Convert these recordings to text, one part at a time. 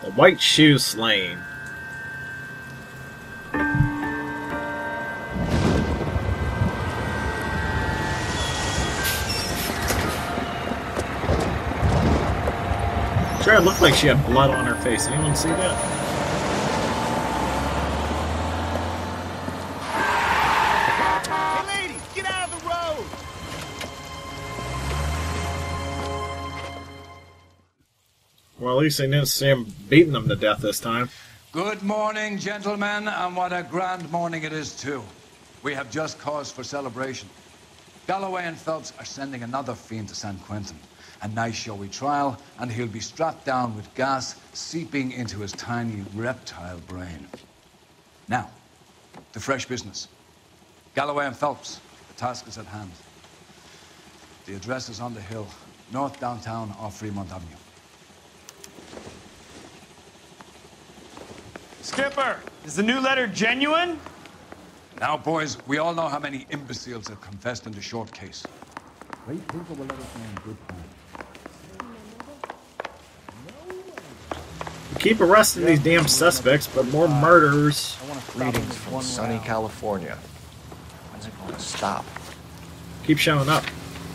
The white shoe slain. Sure, it looked like she had blood on her face. Anyone see that? Hey, ladies, get out of the road! Well, at least they didn't see him beating them to death this time. Good morning, gentlemen, and what a grand morning it is, too. We have just cause for celebration. Galloway and Phelps are sending another fiend to San Quentin. A nice showy trial, and he'll be strapped down with gas seeping into his tiny reptile brain. Now, to fresh business. Galloway and Phelps, the task is at hand. The address is on the hill, north downtown off Fremont Avenue. Skipper, is the new letter genuine? Now, boys, we all know how many imbeciles have confessed in the short case. Great people will let us know in good time. Keep arresting these damn suspects, but more murders. Greetings from sunny California. When's it going to stop? Keep showing up.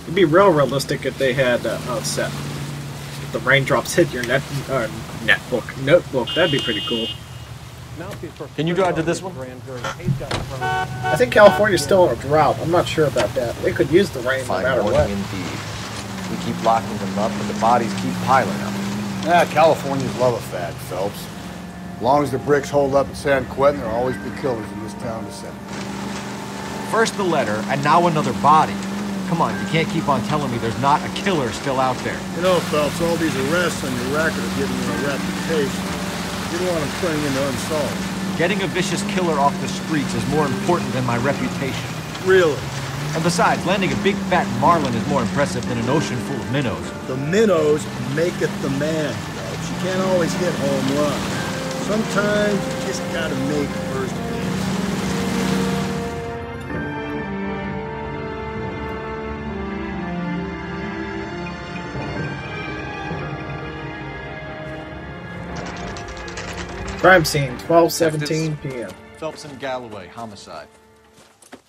It'd be real realistic if they had set. If the raindrops hit your notebook. That'd be pretty cool. Can you drive to this one? I think California's still in a drought. I'm not sure about that. They could use the rain no Fine matter morning what. indeed. We keep locking them up, but the bodies keep piling up. Yeah, Californians love a fad, Phelps. As long as the bricks hold up at San Quentin, there'll always be killers in this town to send. First the letter, and now another body. Come on, you can't keep on telling me there's not a killer still out there. You know, Phelps, all these arrests on your record are giving you a reputation. You don't want them turning into unsolved. Getting a vicious killer off the streets is more important than my reputation. Really? And besides, landing a big fat marlin is more impressive than an ocean full of minnows. The minnows make it the man, Phelps. You can't always hit home runs. Sometimes you just gotta make first base. Crime scene, 12:17 p.m. Phelps and Galloway, homicide.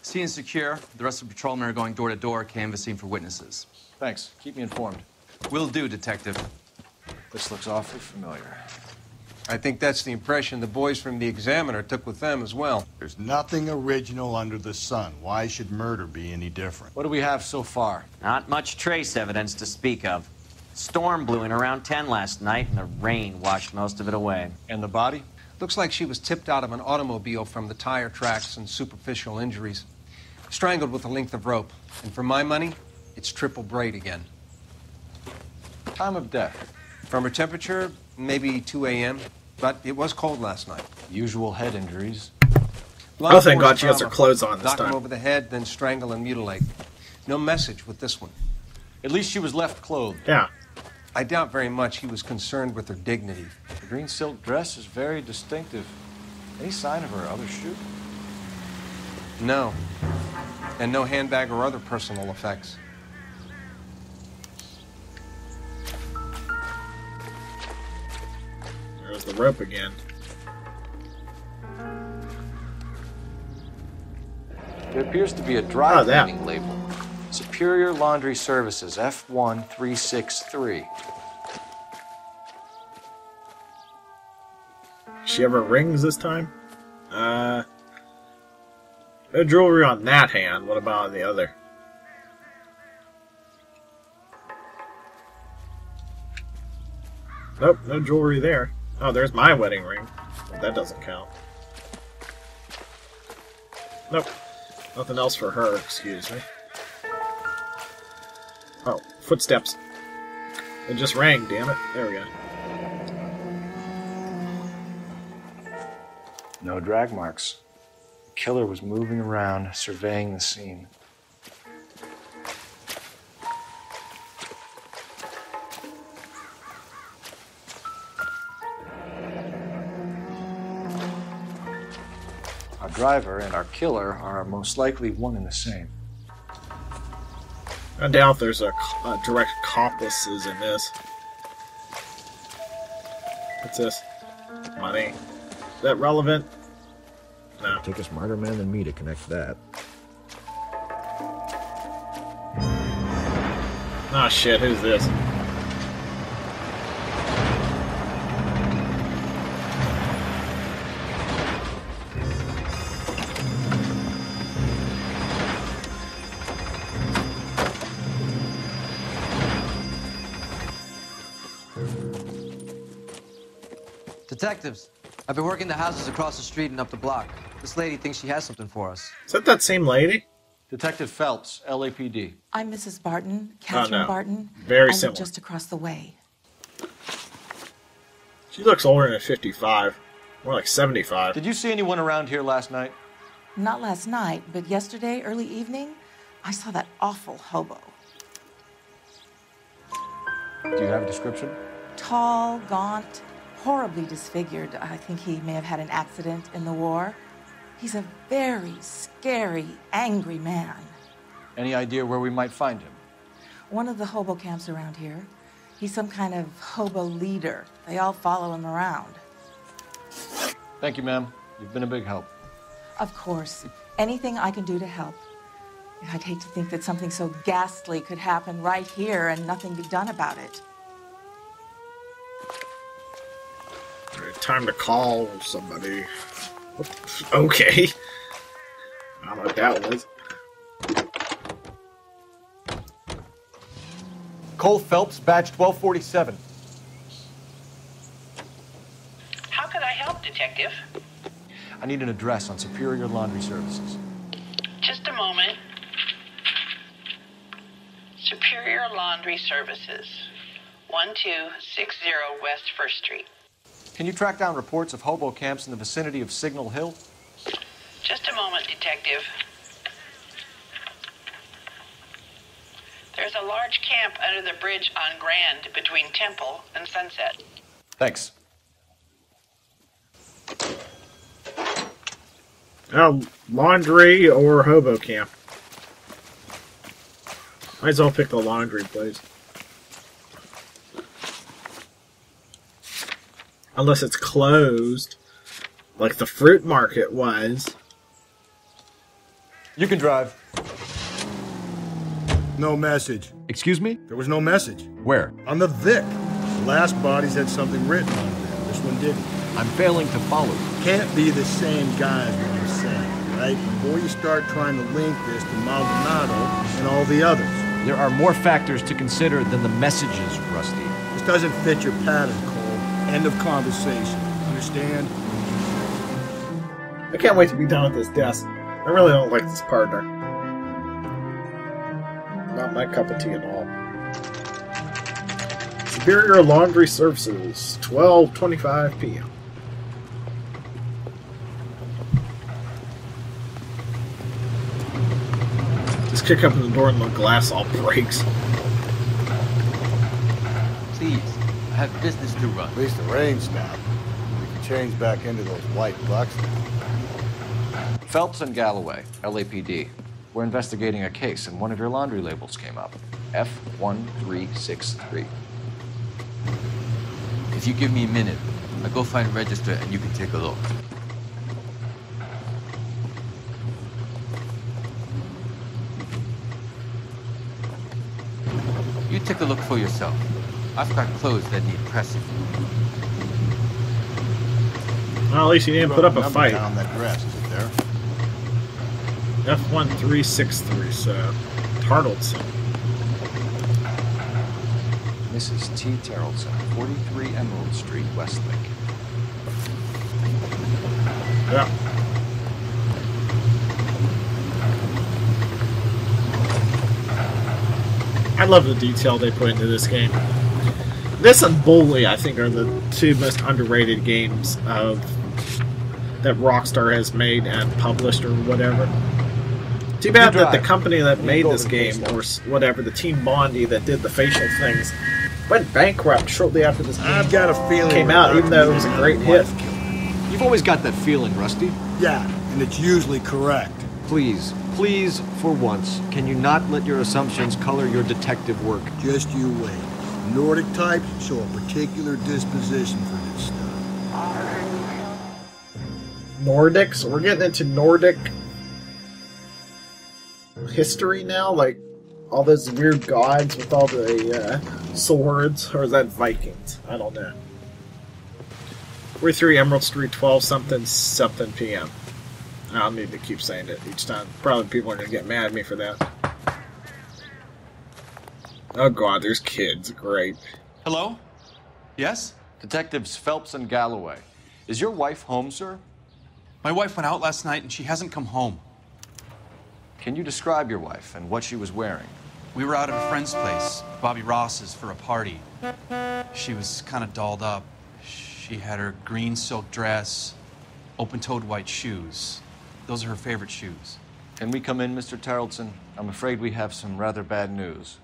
Scene secure. The rest of the patrolmen are going door to door, canvassing for witnesses. Thanks. Keep me informed. Will do, Detective. This looks awfully familiar. I think that's the impression the boys from the Examiner took with them as well. There's nothing original under the sun. Why should murder be any different? What do we have so far? Not much trace evidence to speak of. Storm blew in around 10 last night, and the rain washed most of it away. And the body? Looks like she was tipped out of an automobile from the tire tracks and superficial injuries. Strangled with a length of rope. And for my money, it's triple braid again. Time of death? From her temperature, maybe 2 a.m., but it was cold last night. Usual head injuries. Oh, thank God she has her clothes on this Knock him time. over the head, then strangle and mutilate. No message with this one. At least she was left clothed. Yeah. I doubt very much he was concerned with her dignity. The green silk dress is very distinctive. Any sign of her other shoe? No. And no handbag or other personal effects. There's the rope again. There appears to be a dry that. cleaning label. Superior Laundry Services, F1363. She ever rings this time? No jewelry on that hand. What about on the other? Nope, no jewelry there. Oh, there's my wedding ring. But that doesn't count. Nope. Nothing else for her, excuse me. Oh, footsteps. It just rang, damn it. There we go. No drag marks. The killer was moving around, surveying the scene. Our driver and our killer are most likely one and the same. I doubt there's a direct accomplices in this. What's this? Money. Is that relevant? No. Take a smarter man than me to connect that. Oh shit, who's this? Detectives, I've been working the houses across the street and up the block. This lady thinks she has something for us. Is that same lady? Detective Phelps, LAPD. I'm Mrs. Barton, Catherine no. Barton. Very I live similar. just across the way. She looks older than 55. More like 75. Did you see anyone around here last night? Not last night, but yesterday, early evening, I saw that awful hobo. Do you have a description? Tall, gaunt, horribly disfigured. I think he may have had an accident in the war. He's a very scary, angry man. Any idea where we might find him? One of the hobo camps around here. He's some kind of hobo leader. They all follow him around. Thank you, ma'am. You've been a big help. Of course. Anything I can do to help. I'd hate to think that something so ghastly could happen right here and nothing be done about it. Time to call somebody. Okay. I don't know what that was. Cole Phelps, badge 1247. How could I help, Detective? I need an address on Superior Laundry Services. Just a moment. Superior Laundry Services, 1260 West 1st Street. Can you track down reports of hobo camps in the vicinity of Signal Hill? Just a moment, Detective. There's a large camp under the bridge on Grand between Temple and Sunset. Thanks. Laundry or hobo camp. Might as well pick the laundry place. Unless it's closed, like the fruit market was. You can drive. No message. Excuse me? There was no message. Where? On the Vic. The last bodies had something written on them. This one didn't. I'm failing to follow you. Can't be the same guys what I'm saying, right? Before you start trying to link this to Maldonado and all the others. There are more factors to consider than the messages, Rusty. This doesn't fit your pattern, Cole. End of conversation. Understand? I can't wait to be done with this desk. I really don't like this partner. Not my cup of tea at all. Superior Laundry Services, 12:25 p.m. Just kick up in the door and the glass all breaks. Please, I have business to run. At least the rain stopped. We can change back into those white bucks now. Phelps and Galloway, LAPD. We're investigating a case, and one of your laundry labels came up. F1363. If you give me a minute, I'll go find a register and you can take a look. You take a look for yourself. I've got clothes that need pressing. Well, at least you didn't put up a fight. Down that dress, is it there? F1363, so Tartleson. Mrs. T. Tarleton, 43 Emerald Street, Westlake. Yeah. I love the detail they put into this game. This and Bully, I think, are the two most underrated games of that Rockstar has made and published or whatever. Too bad that the company that made this game, or whatever, the Team Bondi that did the facial things, went bankrupt shortly after this game I've got a feeling came out, even though it was a great hit. You've always got that feeling, Rusty. Yeah, and it's usually correct. Please, please, for once, can you not let your assumptions color your detective work? Just you wait. Nordic types show a particular disposition for this stuff. Nordics? We're getting into Nordic history now? Like, all those weird gods with all the swords? Or is that Vikings? I don't know. 43 Emerald Street, 12 something p.m. I don't need to keep saying it each time. Probably people are going to get mad at me for that. Oh god, there's kids. Great. Hello? Yes? Detectives Phelps and Galloway. Is your wife home, sir? My wife went out last night and she hasn't come home. Can you describe your wife and what she was wearing? We were out at a friend's place, Bobby Ross's, for a party. She was kind of dolled up. She had her green silk dress, open-toed white shoes. Those are her favorite shoes. Can we come in, Mr. Tarleton? I'm afraid we have some rather bad news.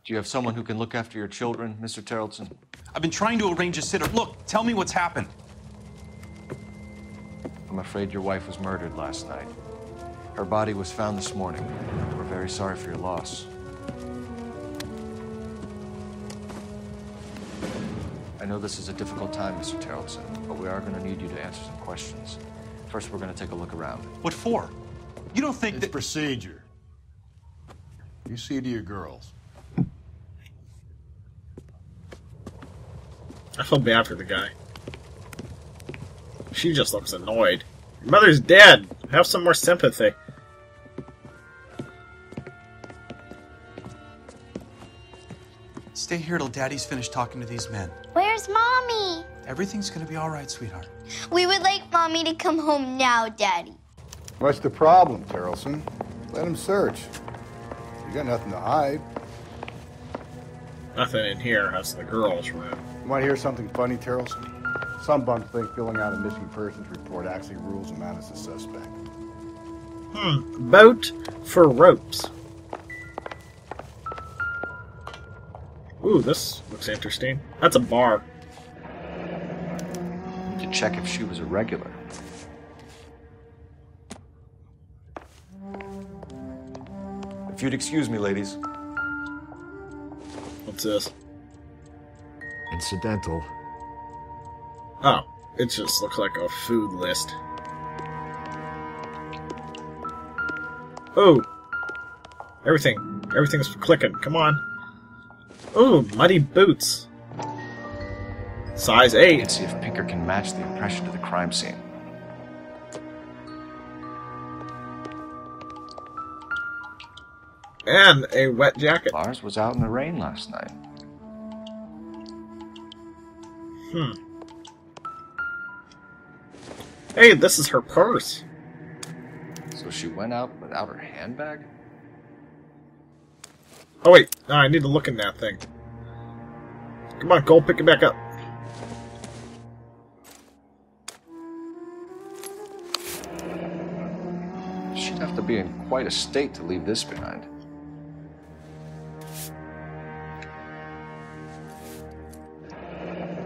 Do you have someone who can look after your children, Mr. Tarleton? I've been trying to arrange a sitter. Look, tell me what's happened. I'm afraid your wife was murdered last night. Her body was found this morning. We're very sorry for your loss. I know this is a difficult time, Mr. Tarleton, but we are going to need you to answer some questions. First, we're going to take a look around. What for? You don't think It's procedure. You see to your girls. I feel bad for the guy. She just looks annoyed. Your mother's dead. Have some more sympathy. Stay here till Daddy's finished talking to these men. Where's Mommy? Everything's gonna be all right, sweetheart. We would like Mommy to come home now, Daddy. What's the problem, Tarleton? Let him search. You got nothing to hide. Nothing in here. That's the girls' room. You want to hear something funny, Tarleton? Some bums think filling out a missing persons report actually rules him out as a suspect. Boat for ropes. Ooh, this looks interesting. That's a bar. To check if she was a regular. If you'd excuse me, ladies. What's this? Incidental. Oh, it just looks like a food list. Oh! Everything's clicking. Come on. Oh, muddy boots. Size 8. Let's see if Pinker can match the impression to the crime scene. And a wet jacket. Lars was out in the rain last night. Hey, this is her purse. So she went out without her handbag? Oh wait, no, I need to look in that thing. Come on, Cole, pick it back up. She'd have to be in quite a state to leave this behind.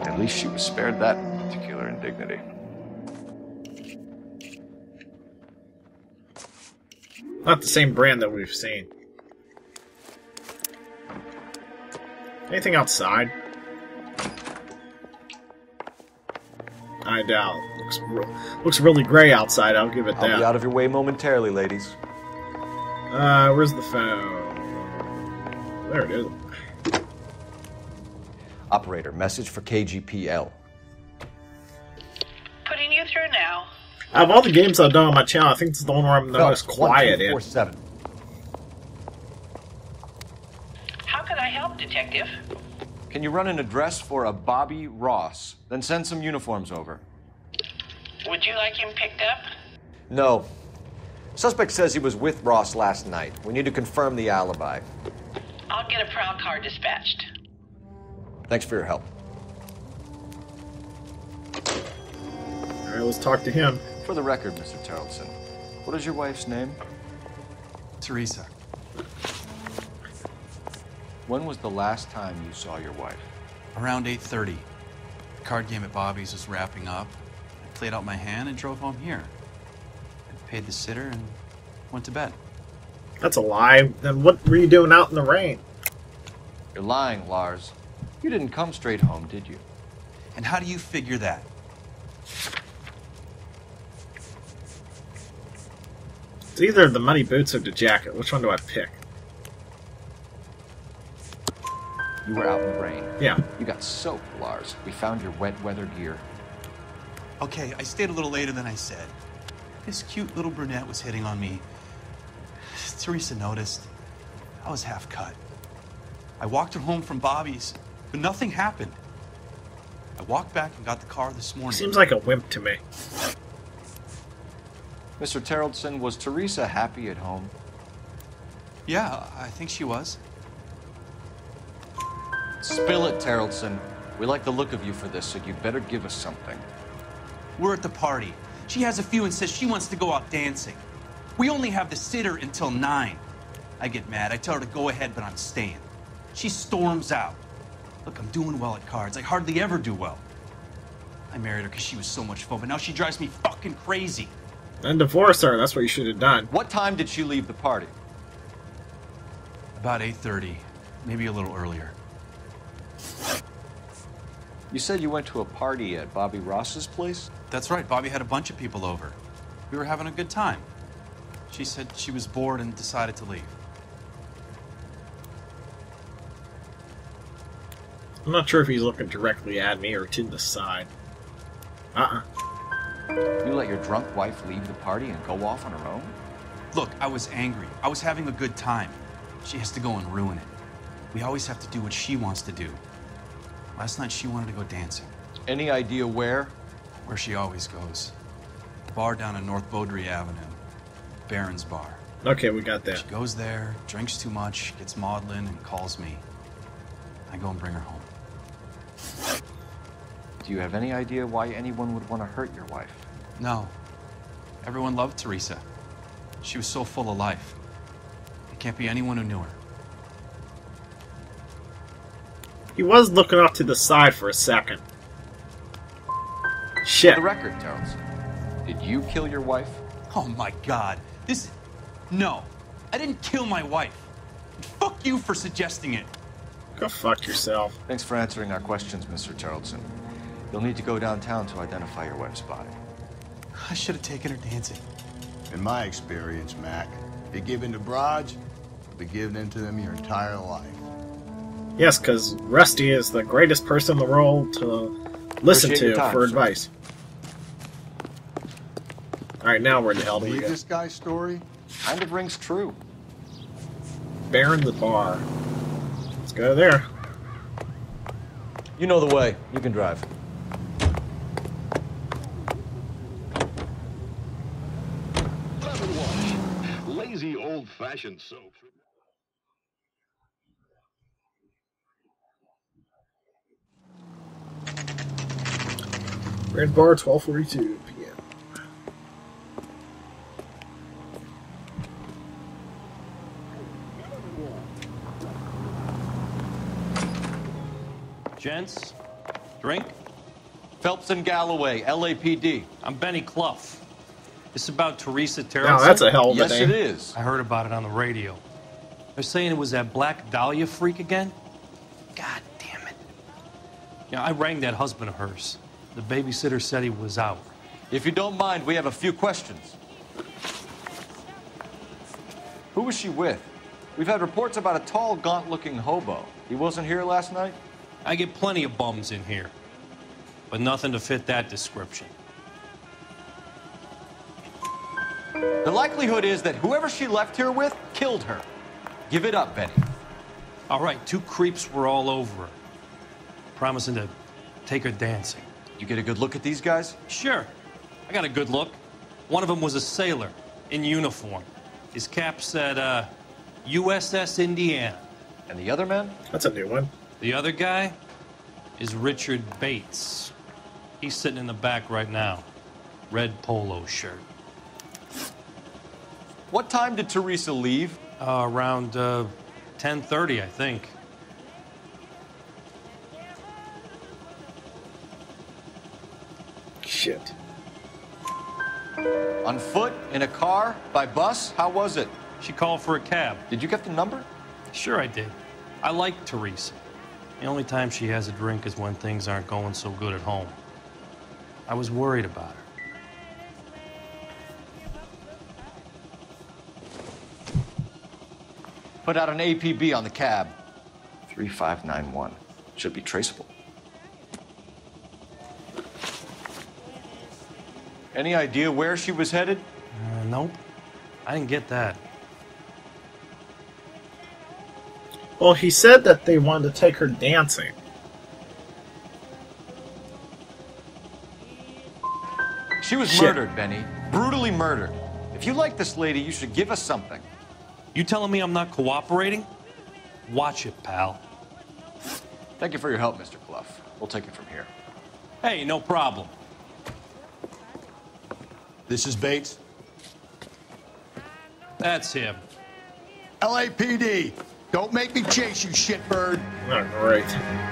At least she was spared that particular indignity. Not the same brand that we've seen. Anything outside? I doubt. Looks really gray outside, I'll give it that. I'll be out of your way momentarily, ladies. Where's the phone? There it is. Operator, message for KGPL. Putting you through now. Out of all the games I've done on my channel, I think this is the one where I'm the most quiet in. 1247. How can I help, Detective? Can you run an address for a Bobby Ross? Then send some uniforms over. Would you like him picked up? No. Suspect says he was with Ross last night. We need to confirm the alibi. I'll get a prowl car dispatched. Thanks for your help. Alright, let's talk to him. For the record, Mr. Tarleton, what is your wife's name? Teresa. When was the last time you saw your wife? Around 8:30. The card game at Bobby's was wrapping up. I played out my hand and drove home here. I paid the sitter and went to bed. That's a lie. Then what were you doing out in the rain? You're lying, Lars. You didn't come straight home, did you? And how do you figure that? It's either the muddy boots or the jacket. Which one do I pick? You were out in the rain. Yeah. You got soaked, Lars. We found your wet weather gear. Okay, I stayed a little later than I said. This cute little brunette was hitting on me. Teresa noticed. I was half cut. I walked her home from Bobby's, but nothing happened. I walked back and got the car this morning. Seems like a wimp to me. Mr. Terrellson, was Teresa happy at home? Yeah, I think she was. Spill it, Terrellson. We like the look of you for this, so you better give us something. We're at the party. She has a few and says she wants to go out dancing. We only have the sitter until 9. I get mad. I tell her to go ahead, but I'm staying. She storms out. Look, I'm doing well at cards. I hardly ever do well. I married her because she was so much fun, but now she drives me fucking crazy. Then divorce her. That's what you should have done. What time did she leave the party? About 8:30, maybe a little earlier. You said you went to a party at Bobby Ross's place? That's right. Bobby had a bunch of people over. We were having a good time. She said she was bored and decided to leave. I'm not sure if he's looking directly at me or to the side. You let your drunk wife leave the party and go off on her own? Look, I was angry. I was having a good time. She has to go and ruin it. We always have to do what she wants to do. Last night she wanted to go dancing. Any idea where? Where she always goes. The bar down on North Beaudry Avenue. Barron's Bar. Okay, we got that. She goes there, drinks too much, gets maudlin, and calls me. I go and bring her home. Do you have any idea why anyone would want to hurt your wife? No. Everyone loved Teresa. She was so full of life. It can't be anyone who knew her. He was looking off to the side for a second. Shit. For the record, Terrellson, did you kill your wife? Oh my God. No. I didn't kill my wife. And fuck you for suggesting it. Go fuck yourself. Thanks for answering our questions, Mr. Terrellson. You'll need to go downtown to identify your wife's body. I should have taken her dancing. In my experience, Mac, if you give in to broads, you'll be giving in to them your entire life. Yes, because Rusty is the greatest person in the world to listen to for advice. Alright, now where the hell do we Believe go? this guy's story? Kind of rings true. Barron's Bar. Let's go there. You know the way. You can drive. Lazy old-fashioned soap. Barron's Bar, 12:42 p.m. Gents, drink? Phelps and Galloway, LAPD. I'm Benny Clough. This is about Teresa Terrellson. Now that's a hell of a name. Yes, it is. I heard about it on the radio. They're saying it was that Black Dahlia freak again? God damn it. Yeah, I rang that husband of hers. The babysitter said he was out. If you don't mind, we have a few questions. Who was she with? We've had reports about a tall, gaunt-looking hobo. He wasn't here last night? I get plenty of bums in here, but nothing to fit that description. The likelihood is that whoever she left here with killed her. Give it up, Benny. All right, 2 creeps were all over her, promising to take her dancing. You get a good look at these guys? Sure. I got a good look. One of them was a sailor in uniform. His cap said, USS Indiana. And the other man? That's a new one. The other guy is Richard Bates. He's sitting in the back right now. Red polo shirt. What time did Teresa leave? Around 10:30, I think. Shit. On foot? In a car? By bus? How was it? She called for a cab. Did you get the number? Sure I did. I like Teresa. The only time she has a drink is when things aren't going so good at home. I was worried about her. Put out an APB on the cab. 3591. Should be traceable. Any idea where she was headed? Nope. I didn't get that. Well, he said that they wanted to take her dancing. She was murdered, Benny. Brutally murdered. If you like this lady, you should give us something. You telling me I'm not cooperating? Watch it, pal. Thank you for your help, Mr. Clough. We'll take it from here. Hey, no problem. This is Bates. That's him. LAPD. Don't make me chase you, shitbird. All right.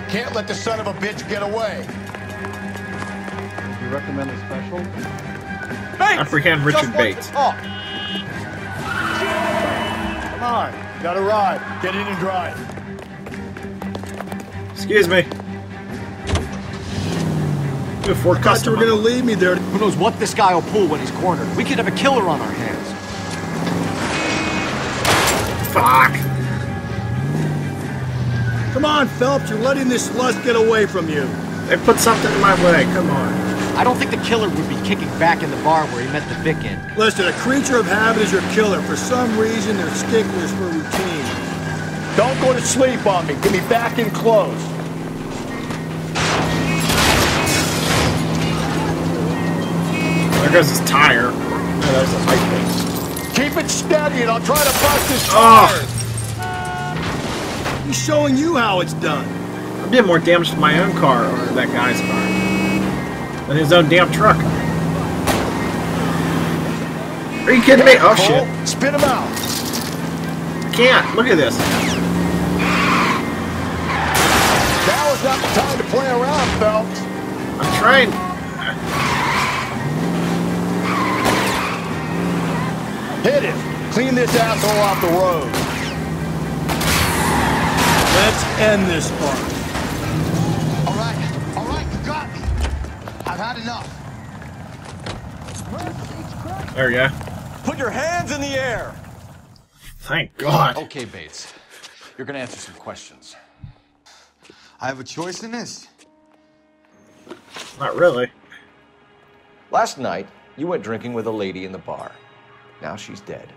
Can't let the son of a bitch get away. Do you recommend a special? Bates! Apprehend Richard Bates. Come on, got a ride. Get in and drive. Excuse me. Before I thought you were gonna leave me there. Who knows what this guy will pull when he's cornered? We could have a killer on our hands. Fuck. Come on, Phelps, you're letting this lust get away from you. They put something in my way, come on. I don't think the killer would be kicking back in the bar where he met the Vic in. Listen, a creature of habit is your killer. For some reason, they're sticklers for routine. Don't go to sleep on me. Get me back in close. There goes his tire. Oh, there's a light thing. Keep it steady and I'll try to bust his tires. He's showing you how it's done. I'm doing more damage to my own car, or that guy's car, than his own damn truck. Are you kidding me? Oh, shit. Spit him out. Can't. Look at this. Now is not the time to play around, Phelps. I'm trying. Hit him. Clean this asshole off the road. Let's end this part. All right, you got me. I've had enough. There you go. Put your hands in the air. Thank God. Okay, Bates. You're gonna answer some questions. I have a choice in this? Not really. Last night, you went drinking with a lady in the bar. Now she's dead,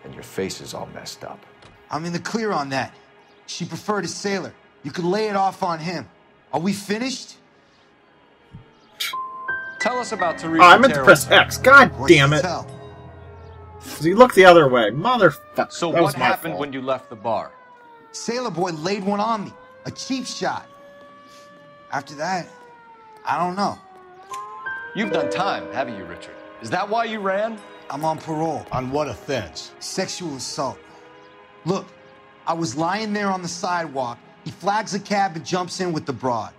and your face is all messed up. I'm in the clear on that. She preferred a sailor. You could lay it off on him. Are we finished? Tell us about Teresa. Oh, I meant to press X. God damn it. Tell. So you look the other way. Motherfucker. So that what was my happened fault. when you left the bar? Sailor boy laid one on me. A cheap shot. After that, I don't know. You've done time, haven't you, Richard? Is that why you ran? I'm on parole. On what offense? Sexual assault. Look, I was lying there on the sidewalk. He flags a cab and jumps in with the broad.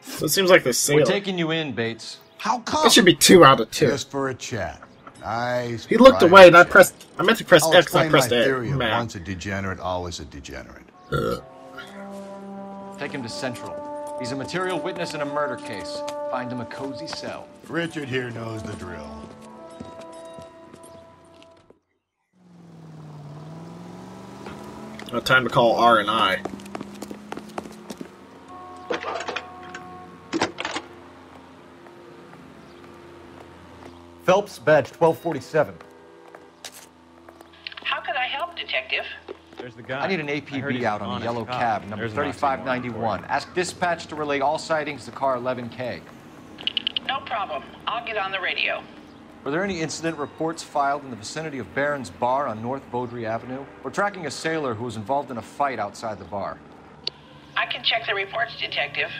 So it seems like the sailor. We're taking you in, Bates. How come? That should be 2 out of 2. Just for a chat. Nice. He looked away and I meant to press I'll X and I explain pressed my A. theory of Man. once a degenerate, always a degenerate. Take him to Central. He's a material witness in a murder case. Find him a cozy cell. Richard here knows the drill. Time to call R and I. Phelps, badge 1247. How could I help, Detective? There's the guy. I need an APB out on a yellow cab, number 3591. Ask dispatch to relay all sightings to car 11K. No problem. I'll get on the radio. Were there any incident reports filed in the vicinity of Barron's Bar on North Beaudry Avenue? We're tracking a sailor who was involved in a fight outside the bar. I can check the reports, Detective.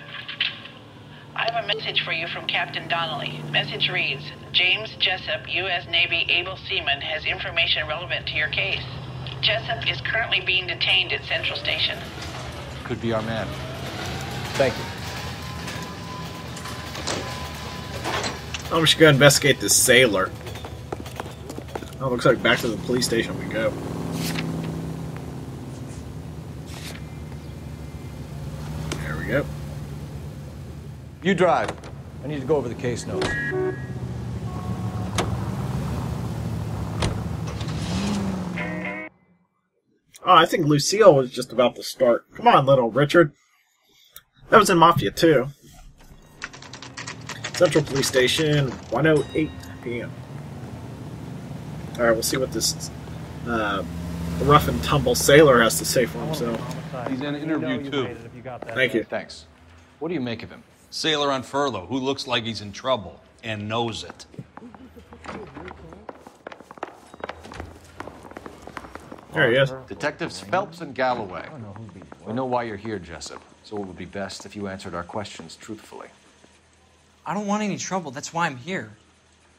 I have a message for you from Captain Donnelly. Message reads, James Jessup, U.S. Navy able seaman, has information relevant to your case. Jessup is currently being detained at Central Station. Could be our man. Thank you. Oh, we should go investigate this sailor. Oh, looks like back to the police station we go. There we go. You drive. I need to go over the case notes. Oh, I think Lucille was just about to start. Come on, little Richard. That was in Mafia 2. Central Police Station, 1:08 p.m. Alright, we'll see what this rough and tumble sailor has to say for himself. He's in an interview, too. Thank you. Thanks. What do you make of him? Sailor on furlough who looks like he's in trouble and knows it. There he is. Detectives Phelps and Galloway. We know why you're here, Jessup, so it would be best if you answered our questions truthfully. I don't want any trouble. That's why I'm here.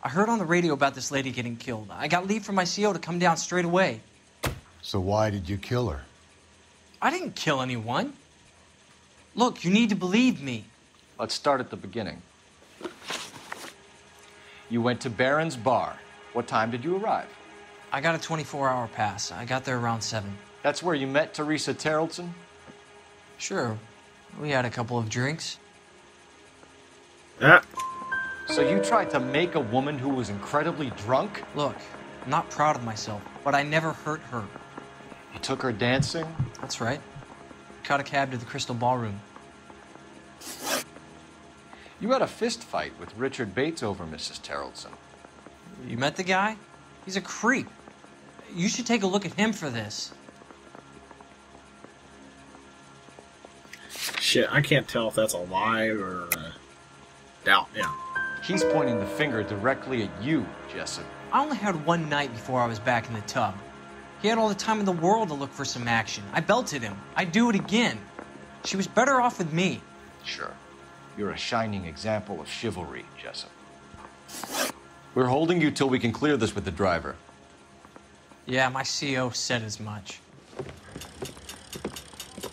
I heard on the radio about this lady getting killed. I got leave from my CO to come down straight away. So why did you kill her? I didn't kill anyone. Look, you need to believe me. Let's start at the beginning. You went to Barron's Bar. What time did you arrive? I got a 24-hour pass. I got there around 7. That's where you met Teresa Terrelson? Sure. We had a couple of drinks. Yeah. So you tried to make a woman who was incredibly drunk? Look, I'm not proud of myself, but I never hurt her. You took her dancing? That's right. Caught a cab to the Crystal Ballroom. You had a fist fight with Richard Bates over Mrs. Terrelson. You met the guy? He's a creep. You should take a look at him for this. Shit, I can't tell if that's a lie or doubt. Yeah. He's pointing the finger directly at you, Jessup. I only had one night before I was back in the tub. He had all the time in the world to look for some action. I belted him. I'd do it again. She was better off with me. Sure. You're a shining example of chivalry, Jessup. We're holding you till we can clear this with the driver. Yeah, my CO said as much.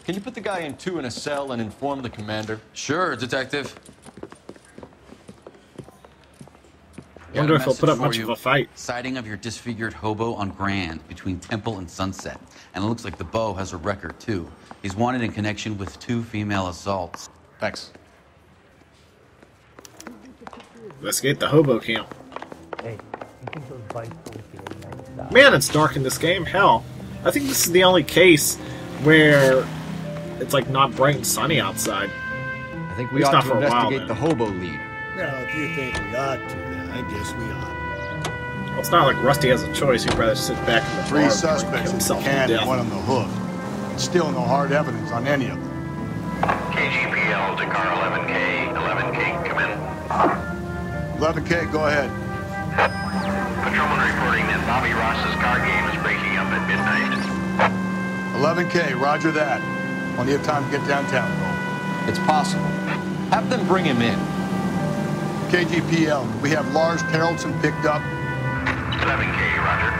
Can you put the guy in 2 in a cell and inform the commander? Sure, Detective. Wonder if he'll put up much of a fight. Sighting of your disfigured hobo on Grand between Temple and Sunset. And it looks like the Beau has a record, too. He's wanted in connection with 2 female assaults. Thanks. Let's get the hobo camp. Man, it's dark in this game. Hell, I think this is the only case where it's like not bright and sunny outside. I think we ought to investigate the hobo lead. Well, if you think we ought to, then I guess we ought. Well, it's not like Rusty has a choice. He'd rather sit back in the bar 3 and suspects in the himself to can death. and 1 on the hook. Still no hard evidence on any of them. KGPL to car 11K. 11K, come in. 11K, go ahead. Patrolman reporting that Bobby Ross's car game is breaking up at midnight. 11K, roger that. Plenty of time to get downtown, though. It's possible. Have them bring him in. KGPL, we have Lars Terrelson picked up. 11K, roger.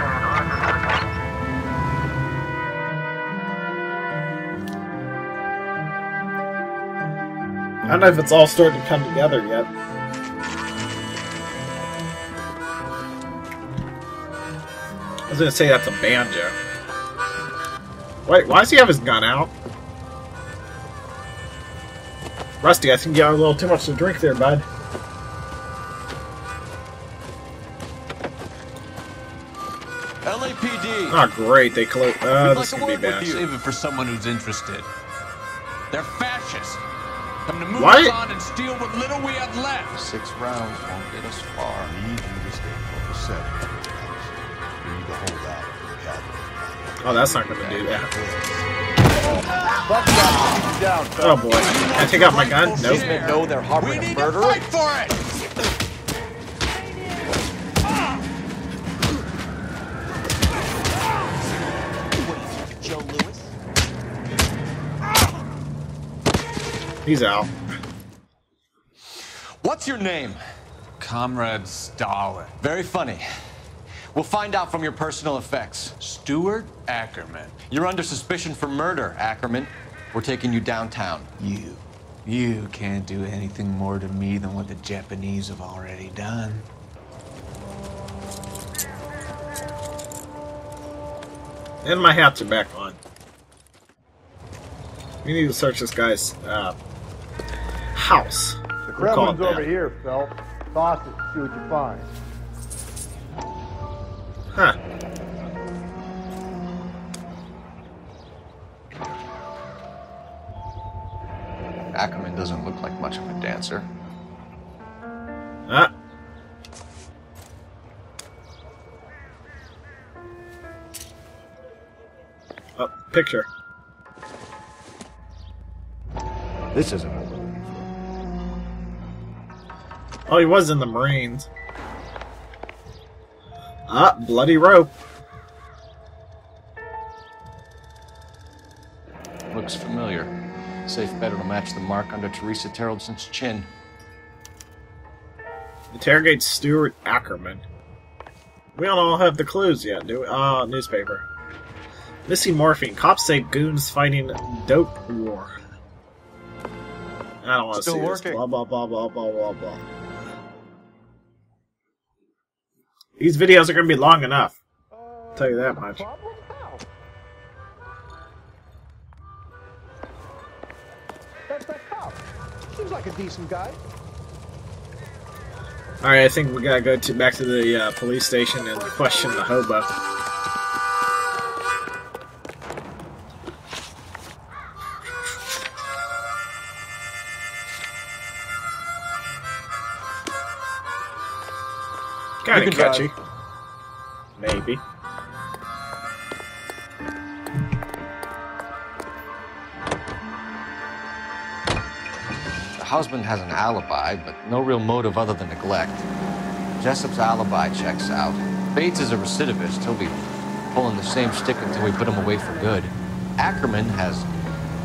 I don't know if it's all starting to come together yet. I was gonna say that's a banjo. Wait, why does he have his gun out? Rusty, I think you got a little too much to drink there, bud. LAPD. Oh, great. They close. This is gonna be bad. Save it for someone who's interested. They're fascists. Come to move What? us on and steal what little we have left. 6 rounds won't get us far. I need you to stay copacetic. We need to hold out for the cavalry. Oh, that's not gonna do that. Down, Oh boy. Can I take out my gun? Nope. These men know they're harboring a murderer. Fight for it! Joe Lewis? He's out. What's your name? Comrade Stalin. Very funny. We'll find out from your personal effects. Stuart Ackerman. You're under suspicion for murder, Ackerman. We're taking you downtown. You can't do anything more to me than what the Japanese have already done. And my hats are back on. We need to search this guy's house. The Kremlin's over here, Phelps. Toss it, see what you find. Huh. Ackerman doesn't look like much of a dancer. Ah. Oh, picture. This isn't what we're looking for. Oh, he was in the Marines. Ah, bloody rope. Looks familiar. Safe bet it'll match the mark under Teresa Terreldson's chin. Interrogate Stuart Ackerman. We don't all have the clues yet, do we? Newspaper. Missing morphine. Cops say goons fighting dope war. I don't want to see Still this. working. Blah, blah, blah, blah, blah, blah, blah. These videos are going to be long enough. I'll tell you that much. That's that cop. Seems like a decent guy. Alright, I think we gotta go back to the police station and question the hobo. Kinda catchy. Maybe. The husband has an alibi, but no real motive other than neglect. Jessup's alibi checks out. Bates is a recidivist. He'll be pulling the same stick until we put him away for good. Ackerman has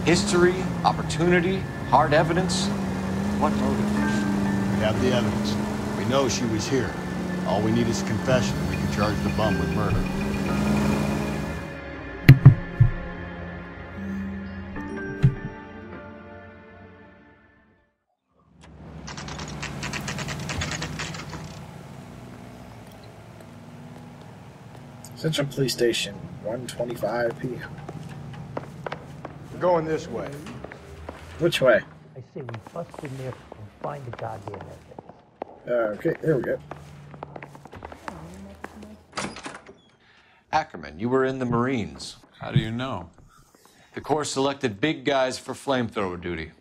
history, opportunity, hard evidence. What motive? We have the evidence. We know she was here. All we need is a confession, and we can charge the bum with murder. Central Police Station, 1:25 p.m. We're going this way. Which way? I say we bust in there and find the goddamn evidence. Okay, there we go. Ackerman, you were in the Marines. How do you know? The Corps selected big guys for flamethrower duty.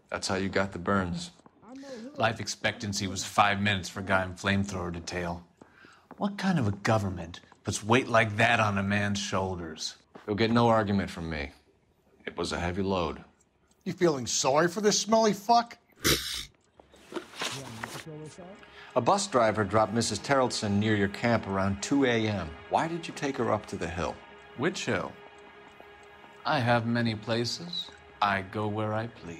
That's how you got the burns. Life expectancy was 5 minutes for a guy in flamethrower detail. What kind of a government puts weight like that on a man's shoulders? You'll get no argument from me. It was a heavy load. You feeling sorry for this smelly fuck? A bus driver dropped Mrs. Terreldson near your camp around 2 a.m. Why did you take her up to the hill? Which hill? I have many places. I go where I please.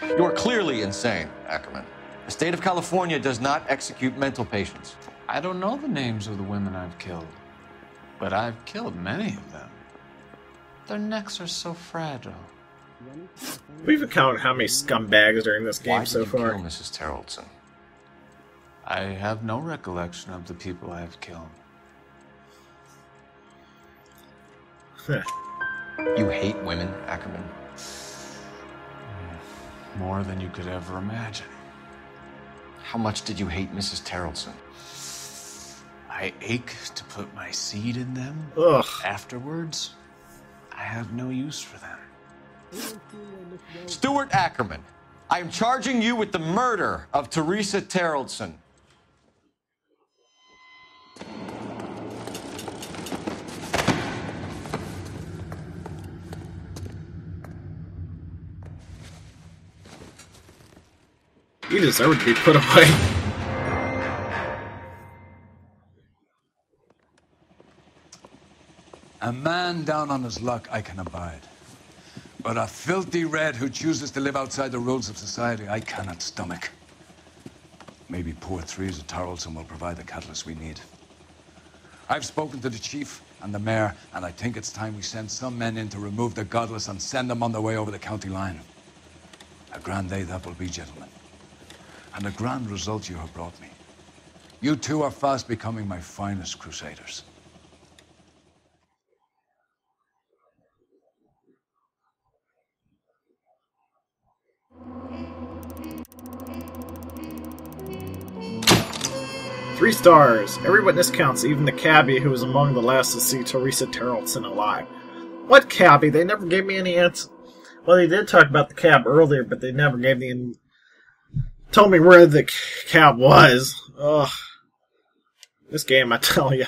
You are clearly insane, Ackerman. The state of California does not execute mental patients. I don't know the names of the women I've killed, but I've killed many of them. Their necks are so fragile. We've encountered how many scumbags are in this game so far. Why did you kill Mrs. Terreldson? I have no recollection of the people I have killed. You hate women, Ackerman? More than you could ever imagine. How much did you hate Mrs. Terreldson? I ache to put my seed in them. Ugh. Afterwards, I have no use for them. Stuart Ackerman, I am charging you with the murder of Teresa Terreldson. You deserve to be put away. A man down on his luck I can abide. But a filthy red who chooses to live outside the rules of society, I cannot stomach. Maybe poor Teresa Terreldson will provide the catalyst we need. I've spoken to the chief and the mayor, and I think it's time we send some men in to remove the godless and send them on their way over the county line. A grand day that will be, gentlemen. And a grand result you have brought me. You two are fast becoming my finest crusaders. Three stars. Every witness counts, even the cabbie who was among the last to see Teresa Tarleton alive. What cabbie? They never gave me any answer. Well, they did talk about the cab earlier, but they never gave me told me where the cab was. Ugh. This game, I tell you.